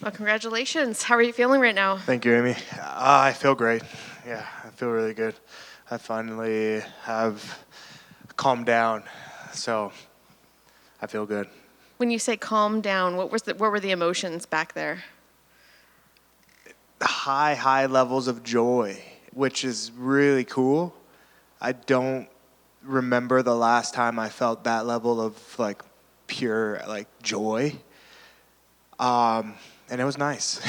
Well, congratulations. How are you feeling right now? Thank you, Amy. I feel great. Yeah, I feel really good. I finally have calmed down, so I feel good. When you say calm down, what were the emotions back there? High levels of joy, which is really cool. I don't remember the last time I felt that level of like pure like joy. And it was nice.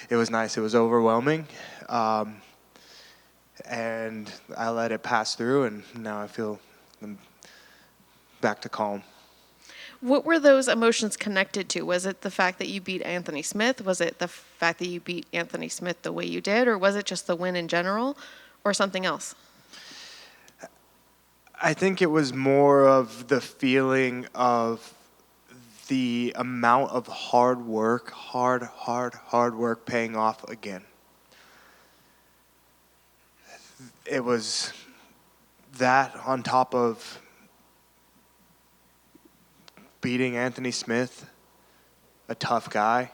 It was nice. It was overwhelming. And I let it pass through, and now I feel back to calm. What were those emotions connected to? Was it the fact that you beat Anthony Smith? Was it the fact that you beat Anthony Smith the way you did? Or was it just the win in general or something else? I think it was more of the feeling of the amount of hard work, hard work paying off again. It was that on top of beating Anthony Smith, a tough guy,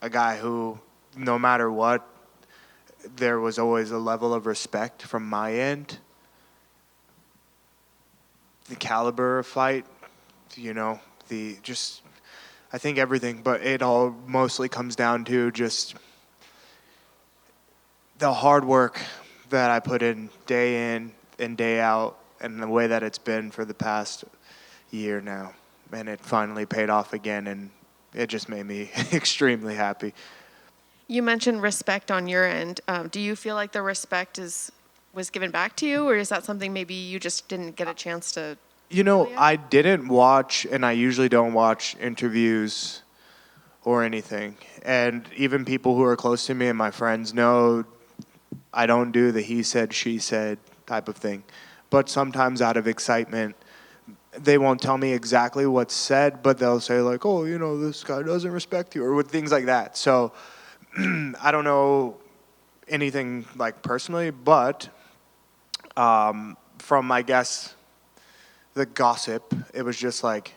a guy who, no matter what, there was always a level of respect from my end. The caliber of fight, I think everything, but it all mostly comes down to just the hard work that I put in and day out, and the way that it's been for the past year now. And it finally paid off again, and it just made me extremely happy. You mentioned respect on your end. Do you feel like the respect was given back to you, or is that something maybe you just didn't get a chance to? I didn't watch, and I usually don't watch interviews or anything. And even people who are close to me and my friends know I don't do the he said, she said type of thing. But sometimes out of excitement, they won't tell me exactly what's said, but they'll say like, oh, this guy doesn't respect you, or with things like that. So I don't know anything like personally, but from, I guess, the gossip, it was just like,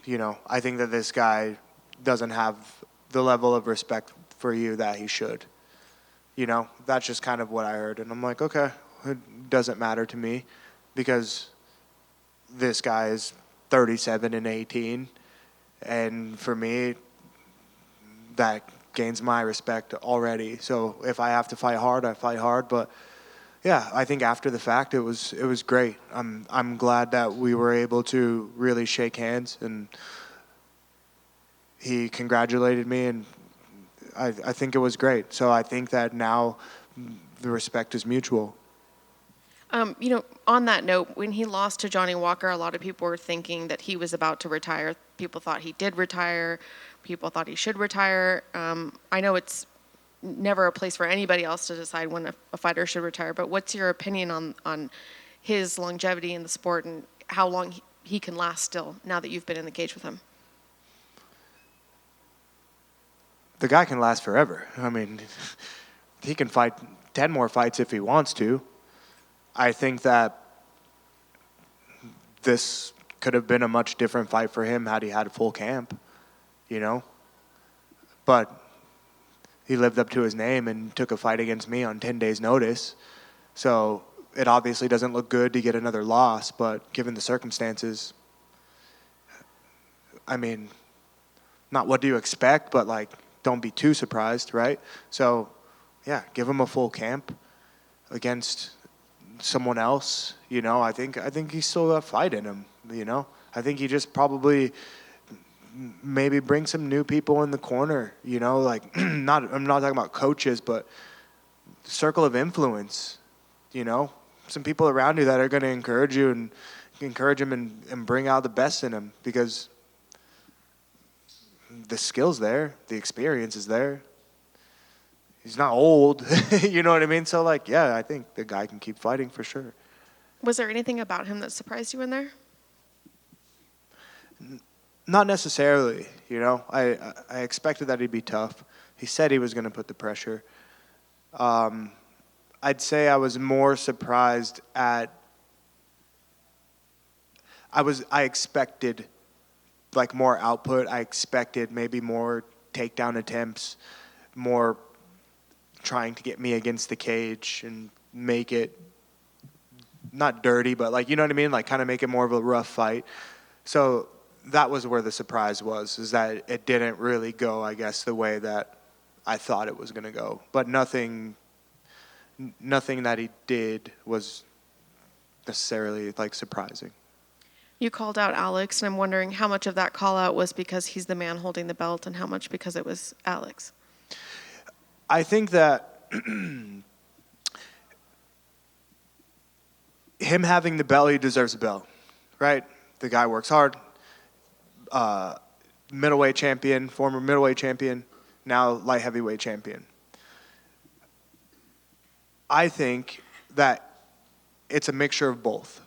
I think that this guy doesn't have the level of respect for you that he should. That's just kind of what I heard. And I'm like, okay, it doesn't matter to me because this guy is 37 and 18. And for me, that gains my respect already. So if I have to fight hard, I fight hard. But yeah, I think after the fact, it was great. I'm glad that we were able to really shake hands, and he congratulated me, and I think it was great. So I think that now the respect is mutual. On that note, when he lost to Johnny Walker, a lot of people were thinking that he was about to retire. People thought he did retire. People thought he should retire. I know it's never a place for anybody else to decide when a fighter should retire, but what's your opinion on his longevity in the sport and how long he can last still now that you've been in the cage with him? The guy can last forever. I mean, he can fight 10 more fights if he wants to. I think that this could have been a much different fight for him had he had a full camp, But he lived up to his name and took a fight against me on 10 days' notice. So it obviously doesn't look good to get another loss, but given the circumstances, I mean, not what do you expect, but like, don't be too surprised, right? So, yeah, give him a full camp against someone else. I think he's still got a fight in him. I think he just probably maybe bring some new people in the corner. Like I'm not talking about coaches, but circle of influence. Some people around you that are going to encourage you and encourage him and bring out the best in him, because the skill's there, the experience is there. He's not old, you know what I mean? So, like, yeah, I think the guy can keep fighting for sure. Was there anything about him that surprised you in there? Not necessarily, I expected that he'd be tough. He said he was going to put the pressure. I'd say I was more surprised at. I expected like more output. I expected maybe more takedown attempts, more trying to get me against the cage and make it not dirty, but like, you know what I mean? Like kind of make it more of a rough fight. So that was where the surprise was, is that it didn't really go, I guess, the way that I thought it was going to go. But nothing that he did was necessarily like surprising. You called out Alex, and I'm wondering how much of that call out was because he's the man holding the belt and how much because it was Alex. I think that him having the belt, he deserves a belt, right? The guy works hard. Middleweight champion, former middleweight champion, now light heavyweight champion. I think that it's a mixture of both.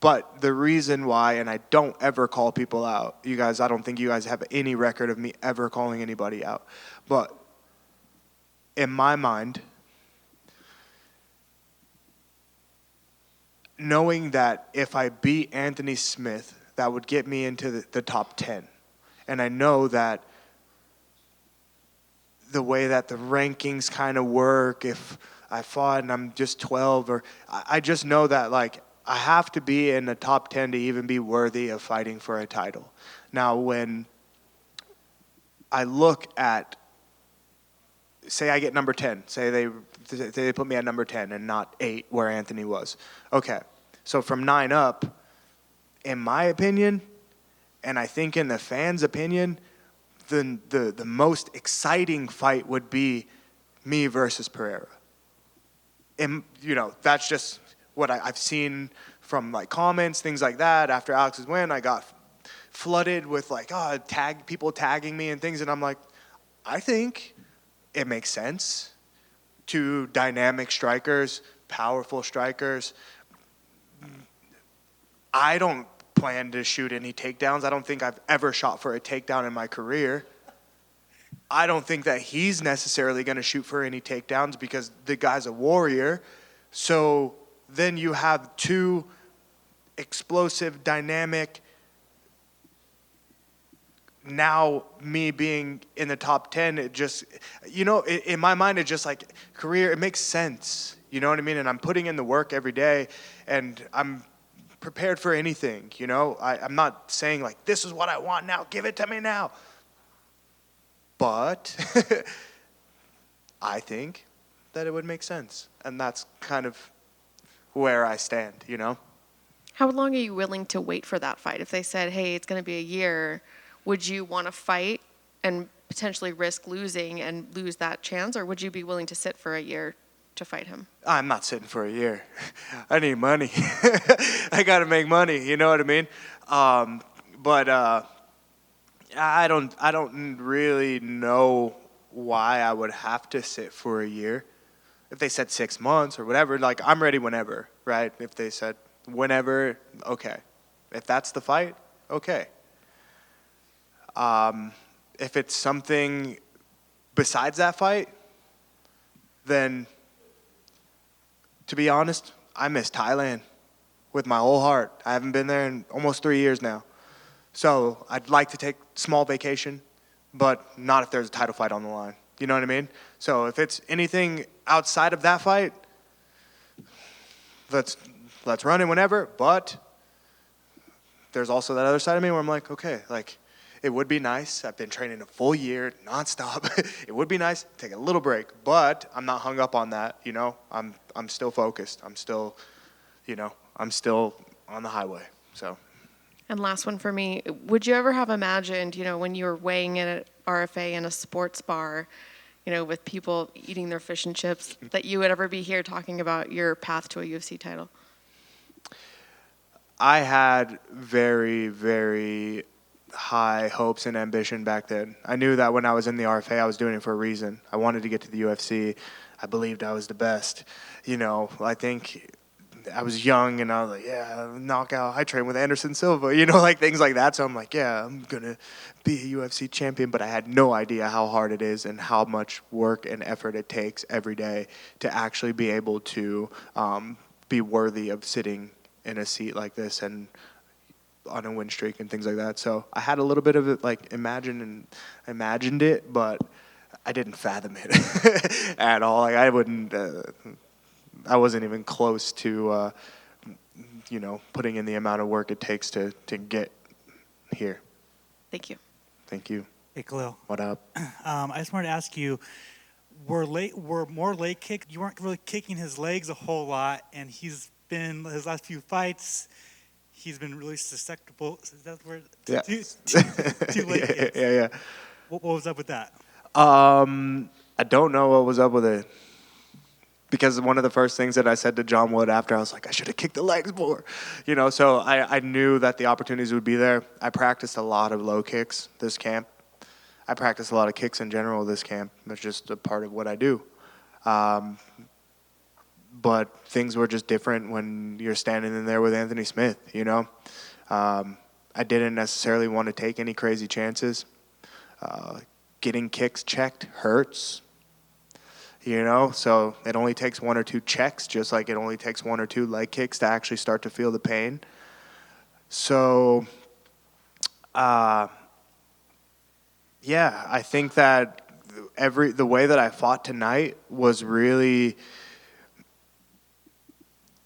But the reason why, and I don't ever call people out, you guys, I don't think you guys have any record of me ever calling anybody out. But in my mind, knowing that if I beat Anthony Smith, that would get me into the top 10. And I know that the way that the rankings kind of work, if I fought and I'm just 12, or I just know that, like, I have to be in the top 10 to even be worthy of fighting for a title. Now, when I look at, say I get number 10, say they put me at number 10 and not 8 where Anthony was. Okay, so from 9 up, in my opinion, and I think in the fans' opinion, the most exciting fight would be me versus Pereira. And, you know, that's just what I've seen from like comments, things like that. After Alex's win, I got flooded with like, people tagging me and things. And I'm like, I think it makes sense. Two dynamic strikers, powerful strikers. I don't plan to shoot any takedowns. I don't think I've ever shot for a takedown in my career. I don't think that he's necessarily going to shoot for any takedowns because the guy's a warrior. So then you have two explosive, dynamic. Now me being in the top 10, it just, you know, in my mind, it's just like career, it makes sense. You know what I mean? And I'm putting in the work every day and I'm prepared for anything, you know? I'm not saying like, this is what I want now, give it to me now. But I think that it would make sense. And that's kind of where I stand, you know? How long are you willing to wait for that fight? If they said, hey, it's going to be a year, would you want to fight and potentially risk losing and lose that chance? Or would you be willing to sit for a year to fight him? I'm not sitting for a year. I need money. I got to make money, you know what I mean? I don't really know why I would have to sit for a year. If they said 6 months or whatever, like I'm ready whenever, right? If they said whenever, okay. If that's the fight, okay. If it's something besides that fight, then to be honest, I miss Thailand with my whole heart. I haven't been there in almost 3 years now. So I'd like to take small vacation, but not if there's a title fight on the line. You know what I mean? So if it's anything outside of that fight, let's run it whenever. But there's also that other side of me where I'm like, okay, like it would be nice. I've been training a full year nonstop. It would be nice to take a little break, but I'm not hung up on that. You know, I'm still focused. I'm still on the highway. So. And last one for me, would you ever have imagined, you know, when you were weighing in at RFA in a sports bar, you know, with people eating their fish and chips, that you would ever be here talking about your path to a UFC title? I had very, very high hopes and ambition back then. I knew that when I was in the RFA, I was doing it for a reason. I wanted to get to the UFC. I believed I was the best. You know, I think I was young and I was like, yeah, knockout. I trained with Anderson Silva, you know, like things like that. So I'm like, yeah, I'm going to be a UFC champion. But I had no idea how hard it is and how much work and effort it takes every day to actually be able to be worthy of sitting in a seat like this and on a win streak and things like that. So I had a little bit of it like imagined it, but I didn't fathom it at all. Like I wasn't even close to putting in the amount of work it takes to get here. Thank you. Thank you. Hey, Khalil. What up? I just wanted to ask you, were more leg kicks? You weren't really kicking his legs a whole lot, and his last few fights, he's been really susceptible. Is that the word? Yeah. To leg kicks. Yeah. What was up with that? I don't know what was up with it. Because one of the first things that I said to John Wood after, I was like, I should have kicked the legs more. So I knew that the opportunities would be there. I practiced a lot of low kicks this camp. I practiced a lot of kicks in general this camp. It's just a part of what I do. But things were just different when you're standing in there with Anthony Smith, I didn't necessarily want to take any crazy chances. Getting kicks checked hurts. So it only takes one or two checks, just like it only takes one or two leg kicks to actually start to feel the pain. So, I think that the way that I fought tonight was really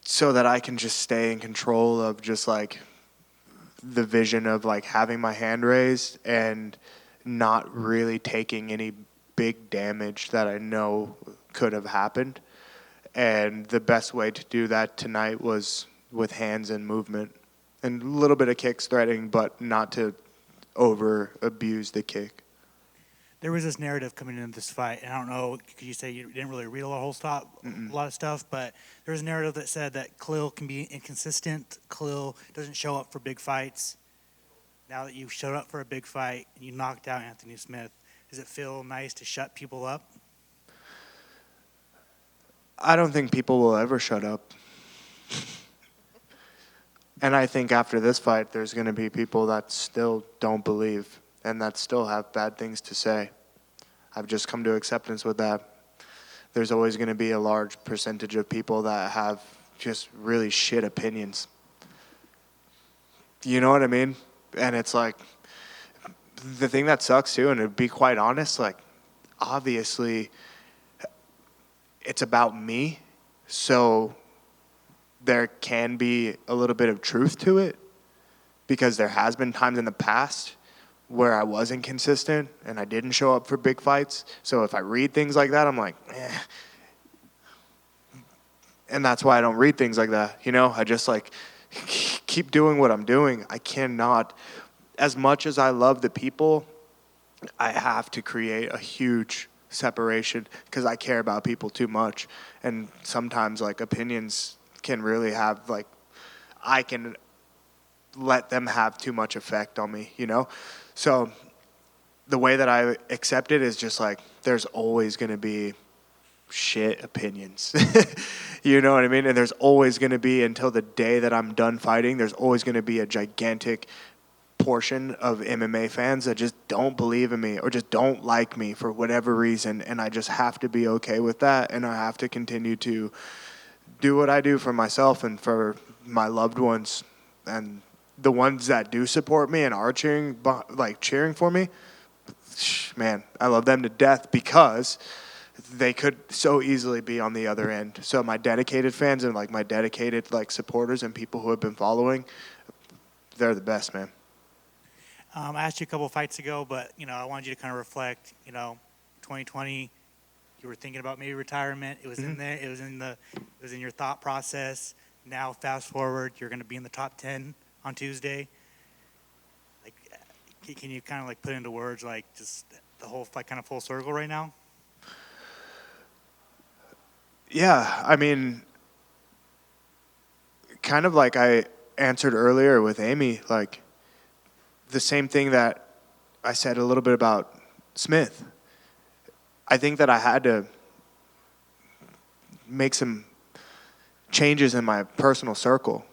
so that I can just stay in control of just like the vision of like having my hand raised and not really taking any big damage that I know could have happened. And the best way to do that tonight was with hands and movement and a little bit of kicks threading, but not to over abuse the kick. There was this narrative coming into this fight, and I don't know, could you say you didn't really read a lot of stuff, but there was a narrative that said that Khalil can be inconsistent. Khalil doesn't show up for big fights. Now that you showed up for a big fight and you knocked out Anthony Smith, does it feel nice to shut people up? I don't think people will ever shut up. And I think after this fight, there's going to be people that still don't believe and that still have bad things to say. I've just come to acceptance with that. There's always going to be a large percentage of people that have just really shit opinions. You know what I mean? And it's like, the thing that sucks too, and to be quite honest, like, obviously, it's about me, so there can be a little bit of truth to it, because there has been times in the past where I wasn't consistent and I didn't show up for big fights. So if I read things like that, I'm like, eh. And that's why I don't read things like that. I just like keep doing what I'm doing. I cannot, as much as I love the people, I have to create a huge separation because I care about people too much. And sometimes like opinions can really have like, I can let them have too much effect on me, So the way that I accept it is just like, there's always going to be shit opinions. You know what I mean? And there's always going to be, until the day that I'm done fighting, there's always going to be a gigantic portion of MMA fans that just don't believe in me or just don't like me for whatever reason. And I just have to be okay with that. And I have to continue to do what I do for myself and for my loved ones. And the ones that do support me and are cheering for me, man, I love them to death, because they could so easily be on the other end. So my dedicated fans and like my dedicated like supporters and people who have been following, they're the best, man. I asked you a couple of fights ago, but I wanted you to kind of reflect. 2020, you were thinking about maybe retirement. It was in there. It was in your thought process. Now, fast forward, you're going to be in the top 10 on Tuesday. Like, can you kind of like put into words like just the whole fight kind of full circle right now? Yeah, I mean, kind of like I answered earlier with Amy, like the same thing that I said a little bit about Smith. I think that I had to make some changes in my personal circle,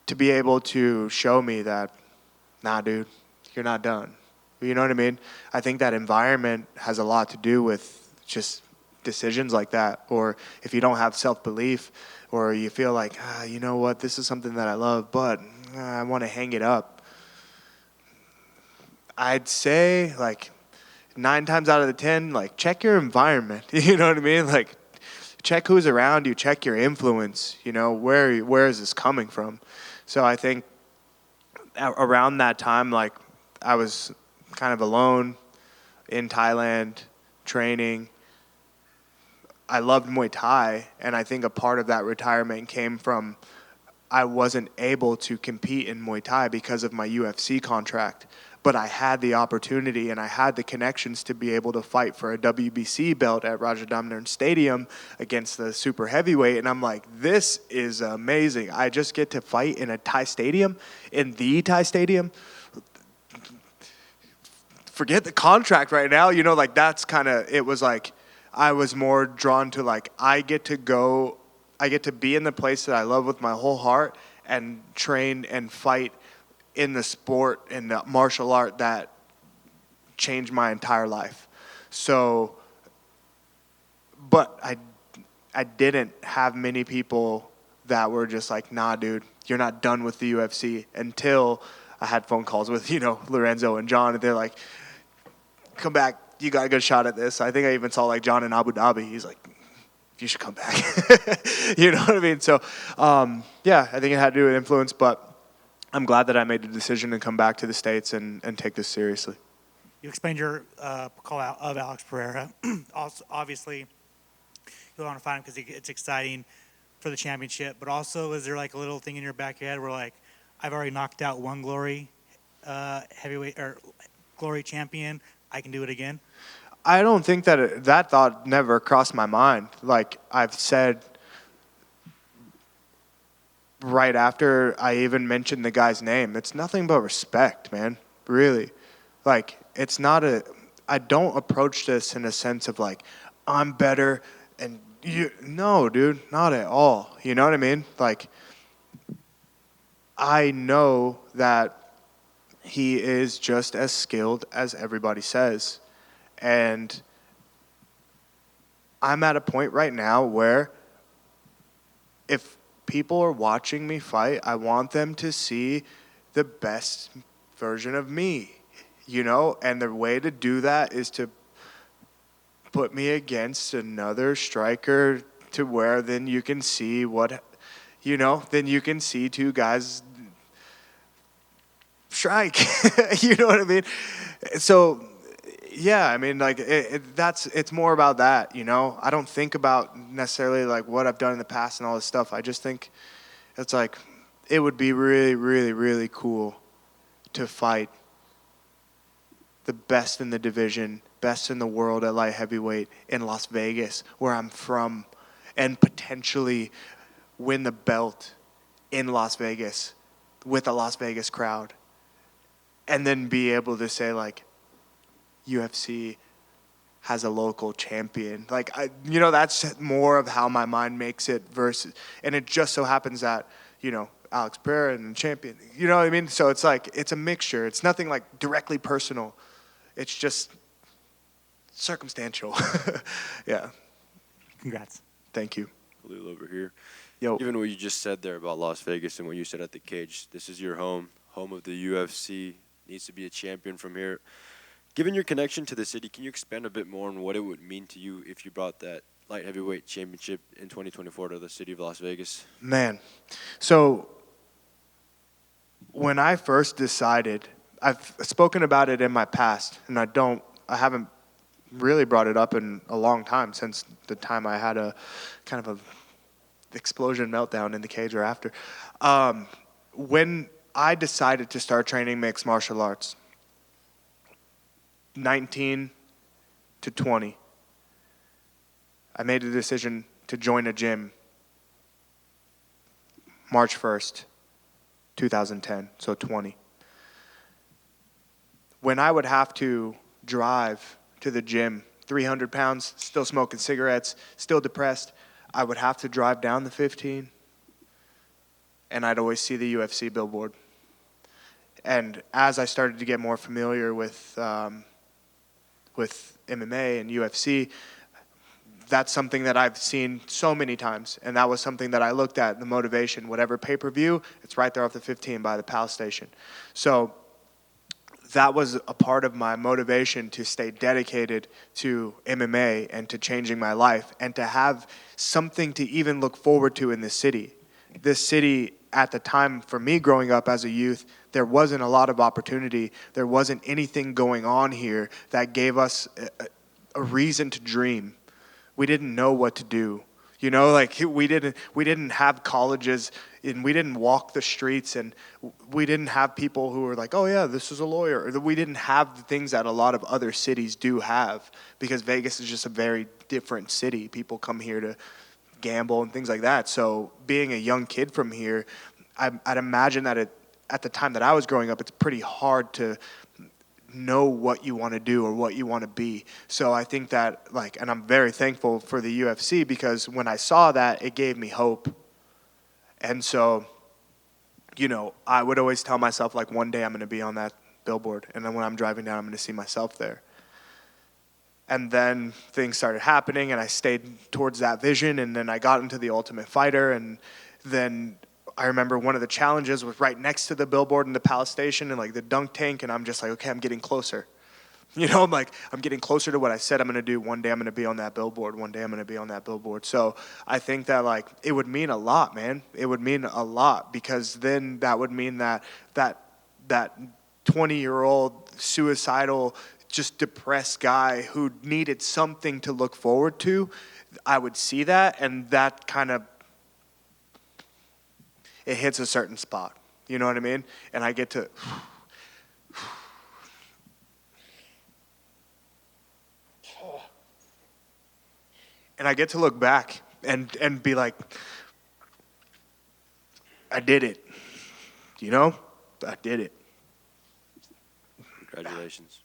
to be able to show me that, nah, dude, you're not done. You know what I mean? I think that environment has a lot to do with just decisions like that, or if you don't have self-belief, or you feel like, you know what, this is something that I love, but I want to hang it up. I'd say like 9 times out of the 10, like check your environment. You know what I mean? Like check who's around you, check your influence. You know, where is this coming from? So I think around that time, like I was kind of alone in Thailand training. I loved Muay Thai, and I think a part of that retirement came from I wasn't able to compete in Muay Thai because of my UFC contract, but I had the opportunity and I had the connections to be able to fight for a WBC belt at Rajadamnern Stadium against the super heavyweight, and I'm like, this is amazing. I just get to fight in a Thai stadium, in the Thai stadium. Forget the contract right now, you know, like that's kind of, it was like, I was more drawn to like, I get to be in the place that I love with my whole heart and train and fight in the sport and the martial art that changed my entire life. So, but I didn't have many people that were just like, nah, dude, you're not done with the UFC, until I had phone calls with, you know, Lorenzo and John, and they're like, come back, you got a good shot at this. I think I even saw like John in Abu Dhabi. He's like, you should come back. You know what I mean? So, yeah, I think it had to do with influence, but I'm glad that I made the decision to come back to the States and take this seriously. You explained your call out of Alex Pereira. Also, obviously, you want to fight him because it's exciting for the championship, but also is there like a little thing in your back of your head where like, I've already knocked out one Glory heavyweight or Glory champion, I can do it again? I don't think that that thought never crossed my mind. Like I've said right after I even mentioned the guy's name, it's nothing but respect, man. Really. Like it's not I don't approach this in a sense of like, I'm better and no, dude, not at all. You know what I mean? Like I know that he is just as skilled as everybody says. And I'm at a point right now where if people are watching me fight, I want them to see the best version of me, you know? And the way to do that is to put me against another striker to where then you can see what, you know, then you can see two guys strike. You know what I mean? So, yeah, I mean, like it's more about that, you know. I don't think about necessarily like what I've done in the past and all this stuff. I just think it's like it would be really, really, really cool to fight the best in the division, best in the world at light heavyweight in Las Vegas, where I'm from, and potentially win the belt in Las Vegas with a Las Vegas crowd, and then be able to say like, UFC has a local champion. Like, you know, that's more of how my mind makes it versus, and it just so happens that, you know, Alex Pereira and the champion, you know what I mean? So it's like, it's a mixture. It's nothing like directly personal. It's just circumstantial. Yeah. Congrats. Thank you. Khalil over here. Yo. Given what you just said there about Las Vegas and what you said at the cage, this is your home of the UFC, needs to be a champion from here. Given your connection to the city, can you expand a bit more on what it would mean to you if you brought that light heavyweight championship in 2024 to the city of Las Vegas? Man, so when I first decided, I've spoken about it in my past, and I haven't really brought it up in a long time, since the time I had a kind of a explosion meltdown in the cage or after. When I decided to start training mixed martial arts, 19 to 20, I made a decision to join a gym March 1st, 2010, so 20. When I would have to drive to the gym, 300 pounds, still smoking cigarettes, still depressed, I would have to drive down the 15, and I'd always see the UFC billboard. And as I started to get more familiar with MMA and UFC, that's something that I've seen so many times, and that was something that I looked at, the motivation. Whatever pay-per-view, it's right there off the 15 by the Palace Station. So that was a part of my motivation to stay dedicated to MMA and to changing my life and to have something to even look forward to in this city. This city, at the time, for me growing up as a youth, there wasn't a lot of opportunity. There wasn't anything going on here that gave us a reason to dream. We didn't know what to do. You know, like we didn't have colleges, and we didn't walk the streets, and we didn't have people who were like, oh yeah, this is a lawyer. We didn't have the things that a lot of other cities do have, because Vegas is just a very different city. People come here to gamble and things like that. So being a young kid from here, I'd imagine that at the time that I was growing up, it's pretty hard to know what you want to do or what you want to be. So I think that, and I'm very thankful for the UFC, because when I saw that, it gave me hope. And so, I would always tell myself, one day I'm going to be on that billboard, and then when I'm driving down, I'm going to see myself there. And then things started happening, and I stayed towards that vision, and then I got into the Ultimate Fighter, and then I remember one of the challenges was right next to the billboard in the Palace Station and the dunk tank, and I'm just like, okay, I'm getting closer. I'm getting closer to what I said I'm going to do. One day I'm going to be on that billboard. One day I'm going to be on that billboard. So I think that it would mean a lot, man. It would mean a lot, because then that would mean that 20-year-old suicidal, just depressed guy who needed something to look forward to, I would see that, and that kind of, it hits a certain spot. You know what I mean? And I get to look back and be like, I did it. I did it. Congratulations.